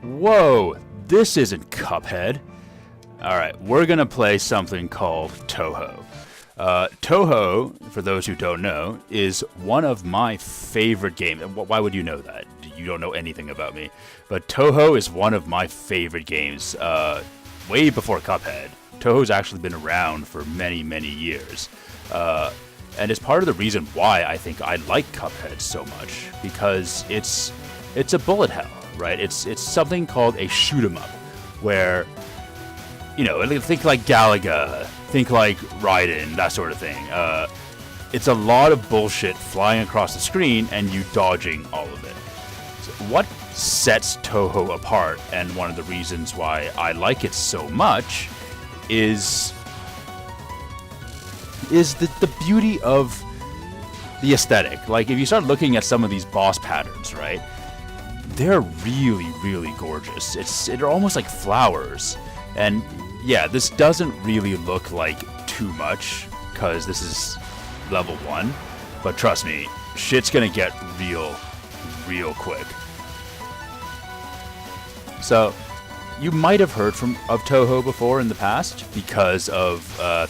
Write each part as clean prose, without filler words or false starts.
Whoa, this isn't Cuphead. Alright, we're gonna play something called Touhou. Touhou, for those who don't know, is one of my favorite games. Why would you know that? You don't know anything about me. But Touhou is one of my favorite games, way before Cuphead. Touhou's actually been around for many, many years. And it's part of the reason why I think I like Cuphead so much, because it's a bullet hell, right? It's something called a shoot 'em up, where, you know, think like Galaga, think like Raiden, that sort of thing. It's a lot of bullshit flying across the screen and you dodging all of it. So what sets Touhou apart, and one of the reasons why I like it so much, is the beauty of the aesthetic. Like, if you start looking at some of these boss patterns, right, they're really, really gorgeous. They're almost like flowers. And yeah, this doesn't really look like too much, because this is level 1. But trust me, shit's gonna get real quick. So, you might have heard of Touhou before in the past because of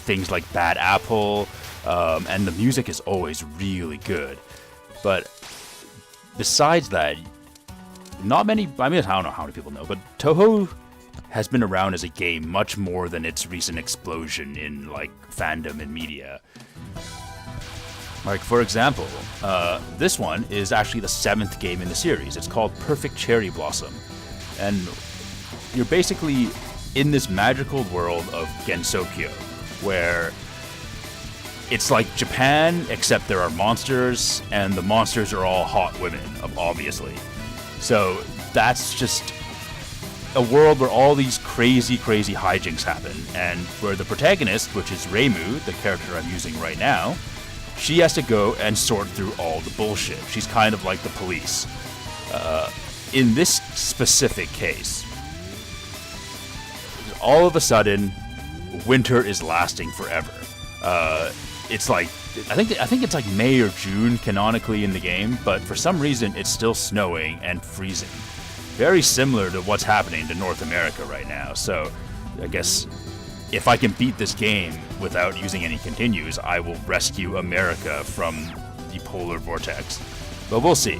things like Bad Apple, and the music is always really good. But besides that, not many, I mean, I don't know how many people know, but Touhou has been around as a game much more than its recent explosion in, like, fandom and media. Like, for example, this one is actually the 7th game in the series. It's called Perfect Cherry Blossom. And you're basically in this magical world of Gensokyo, where it's like Japan, except there are monsters, and the monsters are all hot women, obviously. So that's just a world where all these crazy hijinks happen, and where the protagonist, which is Reimu, the character I'm using right now, she has to go and sort through all the bullshit. She's kind of like the police. In this specific case, all of a sudden, winter is lasting forever. It's like, I think it's like May or June canonically in the game, but for some reason it's still snowing and freezing. Very similar to what's happening to North America right now. So I guess if I can beat this game without using any continues, I will rescue America from the polar vortex. But we'll see.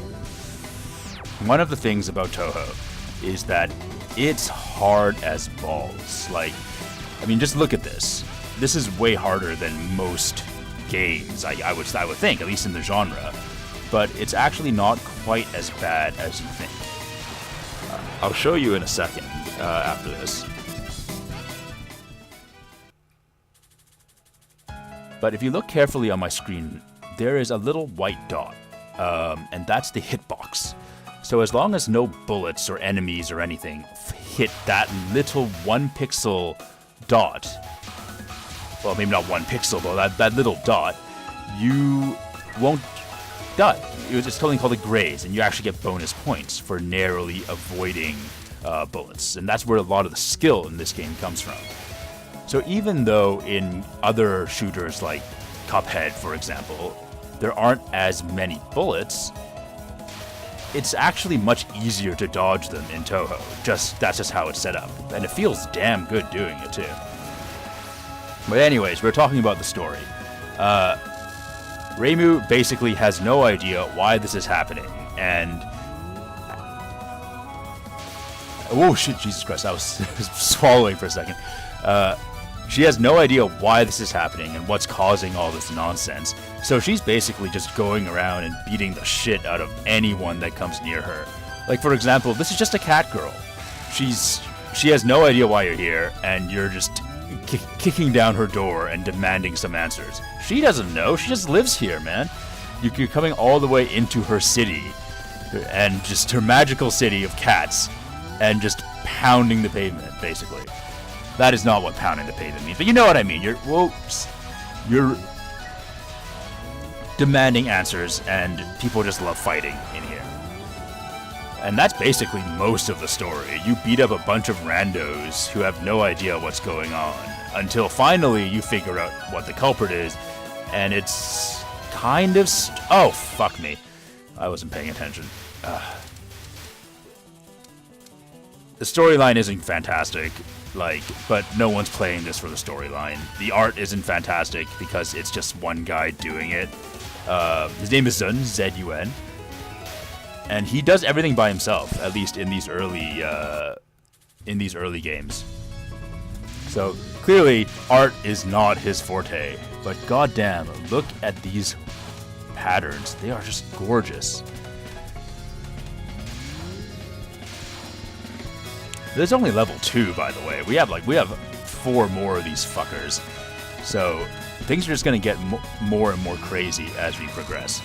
One of the things about Touhou is that it's hard as balls. Like, I mean, just look at this. This is way harder than most games, I would think, at least in the genre. But it's actually not quite as bad as you think. I'll show you in a second after this. But if you look carefully on my screen, there is a little white dot, and that's the hitbox. So as long as no bullets or enemies or anything hit that little 1 pixel dot, well, maybe not 1 pixel, though, that little dot, you won't die. It's totally called a graze, and you actually get bonus points for narrowly avoiding bullets. And that's where a lot of the skill in this game comes from. So even though in other shooters like Cuphead, for example, there aren't as many bullets, it's actually much easier to dodge them in Touhou. That's just how it's set up. And it feels damn good doing it, too. But anyways, we're talking about the story. Reimu basically has no idea why this is happening, and... Oh shit, Jesus Christ, I was swallowing for a second. She has no idea why this is happening and what's causing all this nonsense. So she's basically just going around and beating the shit out of anyone that comes near her. Like, for example, this is just a cat girl. She has no idea why you're here, and you're just kicking down her door and demanding some answers. She doesn't know. She just lives here, man. You're coming all the way into her city, and just her magical city of cats, and just pounding the pavement, basically. That is not what pounding the pavement means, but you know what I mean. You're demanding answers, and people just love fighting in here. And that's basically most of the story. You beat up a bunch of randos who have no idea what's going on, until finally you figure out what the culprit is, and it's kind of... oh, fuck me. I wasn't paying attention. the storyline isn't fantastic, but no one's playing this for the storyline. The art isn't fantastic because it's just one guy doing it. His name is Zun, Z-U-N, and he does everything by himself, at least in these early games. So clearly, art is not his forte, but goddamn, look at these patterns. They are just gorgeous. There's only level 2, by the way. We have 4 more of these fuckers. So things are just gonna get more and more crazy as we progress.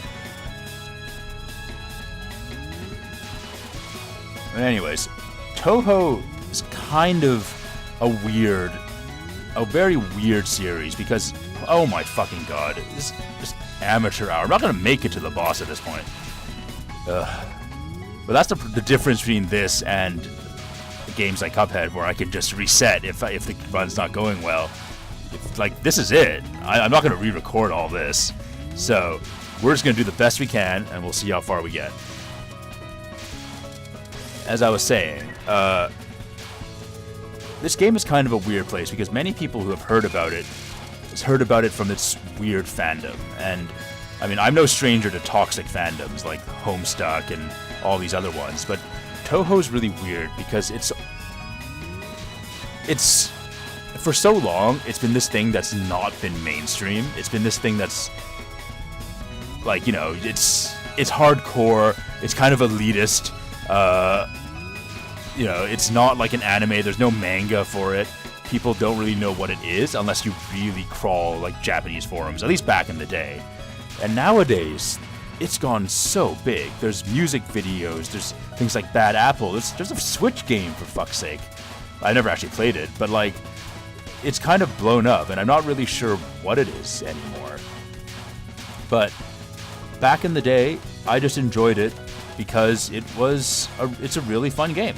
But anyways, Touhou is kind of a very weird series because, oh my fucking god, this amateur hour. I'm not gonna make it to the boss at this point. Ugh. But that's the difference between this and games like Cuphead, where I can just reset if the run's not going well. This is it. I'm not gonna re-record all this, so we're just gonna do the best we can, and we'll see how far we get. As I was saying, this game is kind of a weird place because many people who have heard about it from its weird fandom. And I mean, I'm no stranger to toxic fandoms like Homestuck and all these other ones, but Touhou's really weird because it's for so long it's been this thing that's not been mainstream. It's been this thing that's it's hardcore, it's kind of elitist. It's not like an anime. There's no manga for it. People don't really know what it is unless you really crawl like Japanese forums, at least back in the day. And nowadays, it's gone so big. There's music videos. There's things like Bad Apple. There's a Switch game, for fuck's sake. I never actually played it, but it's kind of blown up, and I'm not really sure what it is anymore. But back in the day, I just enjoyed it because it's a really fun game.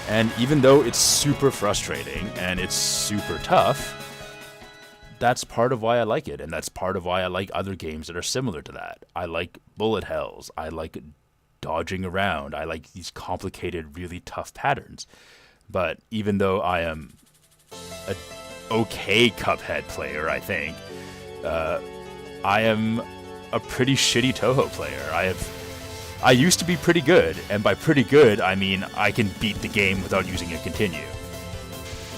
And even though it's super frustrating and it's super tough, that's part of why I like it, and that's part of why I like other games that are similar to that. I like bullet hells. I like dodging around. I like these complicated, really tough patterns. But even though I am an okay Cuphead player, I think, I am a pretty shitty Touhou player. I used to be pretty good, and by pretty good, I mean I can beat the game without using a continue.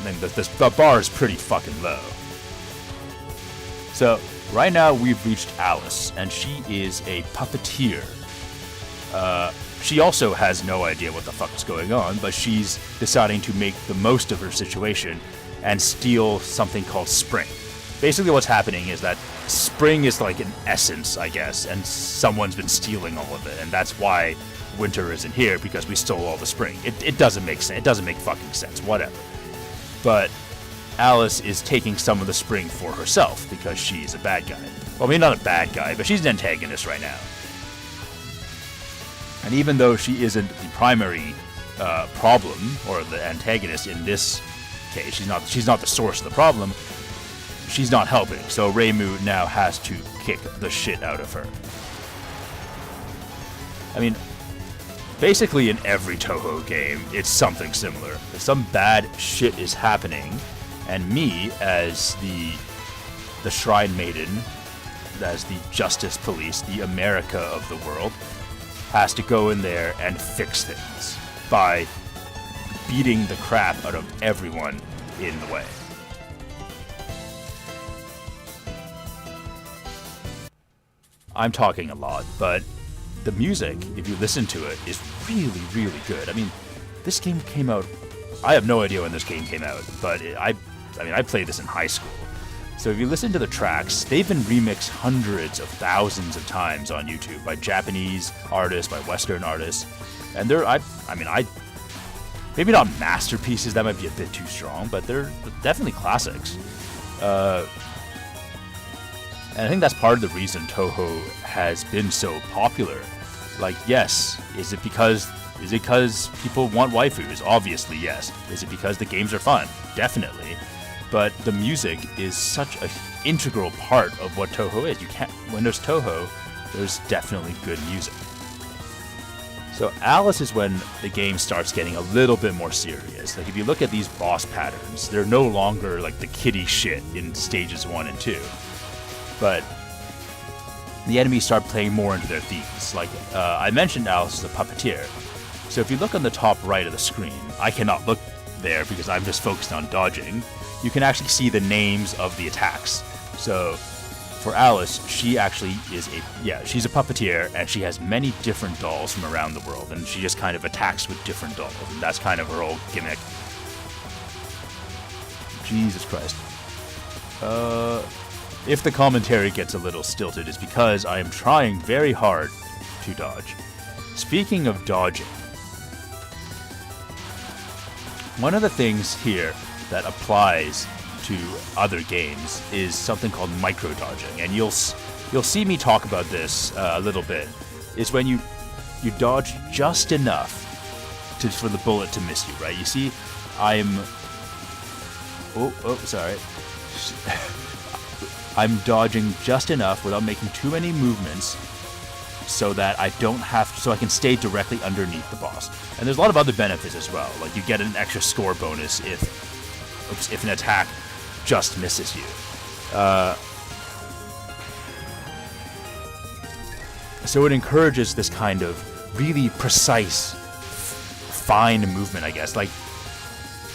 And the bar is pretty fucking low. So, right now we've reached Alice, and she is a puppeteer. She also has no idea what the fuck is going on, but she's deciding to make the most of her situation and steal something called Spring. Basically what's happening is that Spring is like an essence, I guess, and someone's been stealing all of it, and that's why Winter isn't here, because we stole all the Spring. It doesn't make sense. It doesn't make fucking sense, whatever. But Alice is taking some of the Spring for herself because she's a bad guy. Well, I mean, not a bad guy, but she's an antagonist right now. And even though she isn't the primary problem, or the antagonist in this case, she's not the source of the problem, she's not helping, so Reimu now has to kick the shit out of her. I mean, basically in every Touhou game, it's something similar. Some bad shit is happening, and me, as the Shrine Maiden, as the Justice Police, the America of the world, has to go in there and fix things by beating the crap out of everyone in the way. I'm talking a lot, but the music, if you listen to it, is really, really good. I mean, this game came out... I have no idea when this game came out, but I played this in high school. So if you listen to the tracks, they've been remixed hundreds of thousands of times on YouTube by Japanese artists, by Western artists. And maybe not masterpieces, that might be a bit too strong, but they're definitely classics. And I think that's part of the reason Touhou has been so popular. Like, yes, is it because people want waifus? Obviously, yes. Is it because the games are fun? Definitely. But the music is such an integral part of what Touhou is. When there's Touhou, there's definitely good music. So Alice is when the game starts getting a little bit more serious. Like if you look at these boss patterns, they're no longer like the kiddie shit in stages 1 and 2. But the enemies start playing more into their themes. Like I mentioned, Alice is a puppeteer. So if you look on the top right of the screen, I cannot look there because I'm just focused on dodging. You can actually see the names of the attacks. So for Alice, she actually is she's a puppeteer, and she has many different dolls from around the world, and she just kind of attacks with different dolls, and that's kind of her whole gimmick. Jesus Christ. If the commentary gets a little stilted, it's because I am trying very hard to dodge. Speaking of dodging, one of the things here that applies to other games is something called micro dodging, and you'll see me talk about this a little bit. Is when you dodge just enough for the bullet to miss you, right? You see, sorry. I'm dodging just enough without making too many movements, so that I can stay directly underneath the boss. And there's a lot of other benefits as well. Like you get an extra score bonus if an attack just misses you. So it encourages this kind of really precise, fine movement, I guess. Like,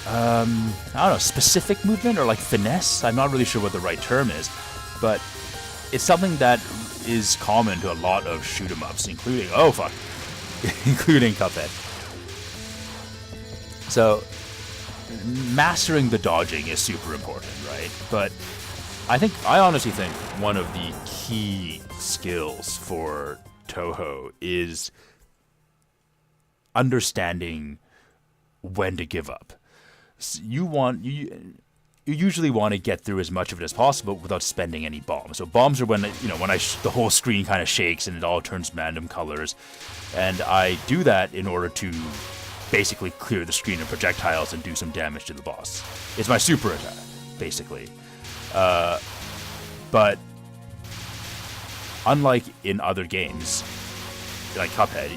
I don't know, specific movement or like finesse? I'm not really sure what the right term is. But it's something that is common to a lot of shoot-em-ups, including including Cuphead. So mastering the dodging is super important, right? But I honestly think one of the key skills for Touhou is understanding when to give up. You usually want to get through as much of it as possible without spending any bombs. So bombs are when the whole screen kind of shakes and it all turns random colors, and I do that in order to basically clear the screen of projectiles and do some damage to the boss. It's my super attack, basically. But unlike in other games, like Cuphead,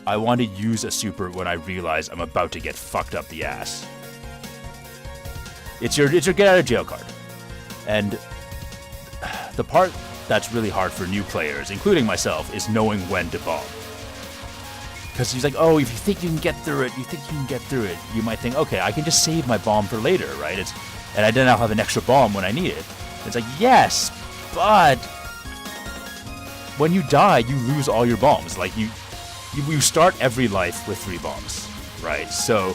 I want to use a super when I realize I'm about to get fucked up the ass. It's your get out of jail card. And the part that's really hard for new players, including myself, is knowing when to bomb. Because he's like, oh, if you think you can get through it, you might think, okay, I can just save my bomb for later, right? And I then I'll have an extra bomb when I need it. It's like, yes, but when you die, you lose all your bombs. Like, you start every life with 3 bombs, right? So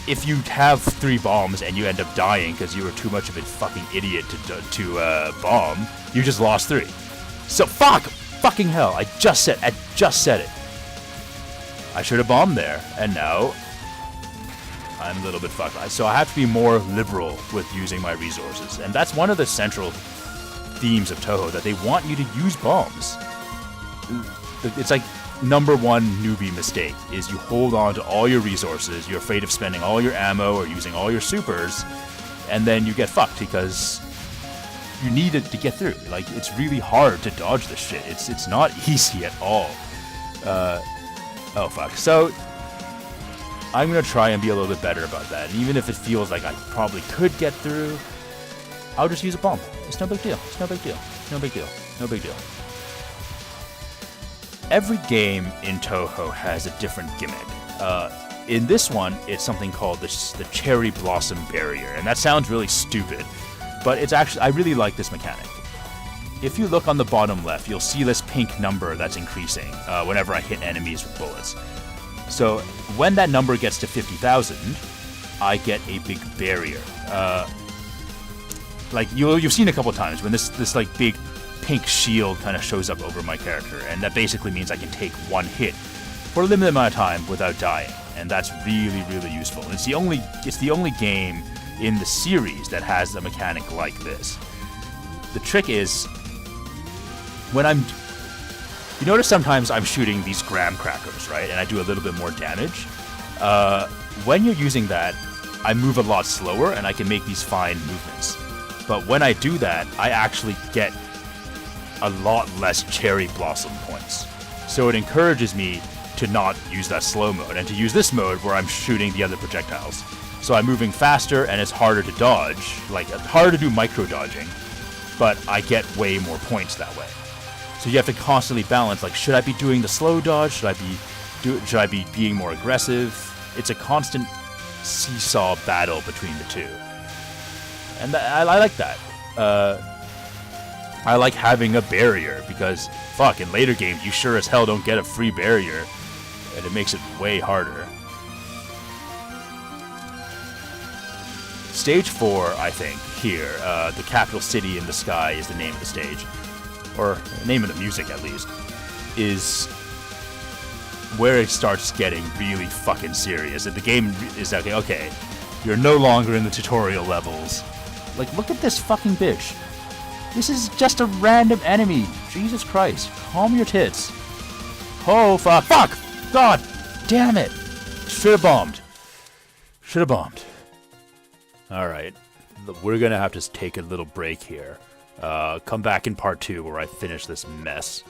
if you have 3 bombs and you end up dying because you were too much of a fucking idiot to bomb, you just lost 3. So fucking hell! I just said it. I should have bombed there, and now I'm a little bit fucked. So I have to be more liberal with using my resources, and that's one of the central themes of Touhou, that they want you to use bombs. It's like number 1 newbie mistake is you hold on to all your resources, you're afraid of spending all your ammo or using all your supers, and then you get fucked because you need it to get through. Like, it's really hard to dodge this shit. It's not easy at all. Oh fuck. So I'm gonna try and be a little bit better about that. And even if it feels like I probably could get through, I'll just use a bomb. It's no big deal. No big deal. Every game in Touhou has a different gimmick. In this one, it's something called the Cherry Blossom Barrier, and that sounds really stupid, but it's actually, I really like this mechanic. If you look on the bottom left, you'll see this pink number that's increasing whenever I hit enemies with bullets. So when that number gets to 50,000, I get a big barrier. Like you've seen a couple times when this like big pink shield kind of shows up over my character, and that basically means I can take 1 hit for a limited amount of time without dying, and that's really, really useful. It's the only game in the series that has a mechanic like this. The trick is, you notice sometimes I'm shooting these graham crackers, right? And I do a little bit more damage. When you're using that, I move a lot slower and I can make these fine movements. But when I do that, I actually get a lot less cherry blossom points. So it encourages me to not use that slow mode and to use this mode where I'm shooting the other projectiles. So I'm moving faster and it's harder to dodge, like harder to do micro dodging, but I get way more points that way. So you have to constantly balance, like, should I be doing the slow dodge? Should I be being more aggressive? It's a constant seesaw battle between the two. And I like that. I like having a barrier because, fuck, in later games you sure as hell don't get a free barrier, and it makes it way harder. Stage 4, I think, here, the capital city in the sky is the name of the stage, or name of the music at least, is where it starts getting really fucking serious. And the game is like, okay, you're no longer in the tutorial levels. Like, look at this fucking bitch. This is just a random enemy. Jesus Christ. Calm your tits. Oh, fuck. Fuck! God damn it. Should've bombed. Should've bombed. Alright. We're gonna have to take a little break here. Come back in part 2 where I finish this mess.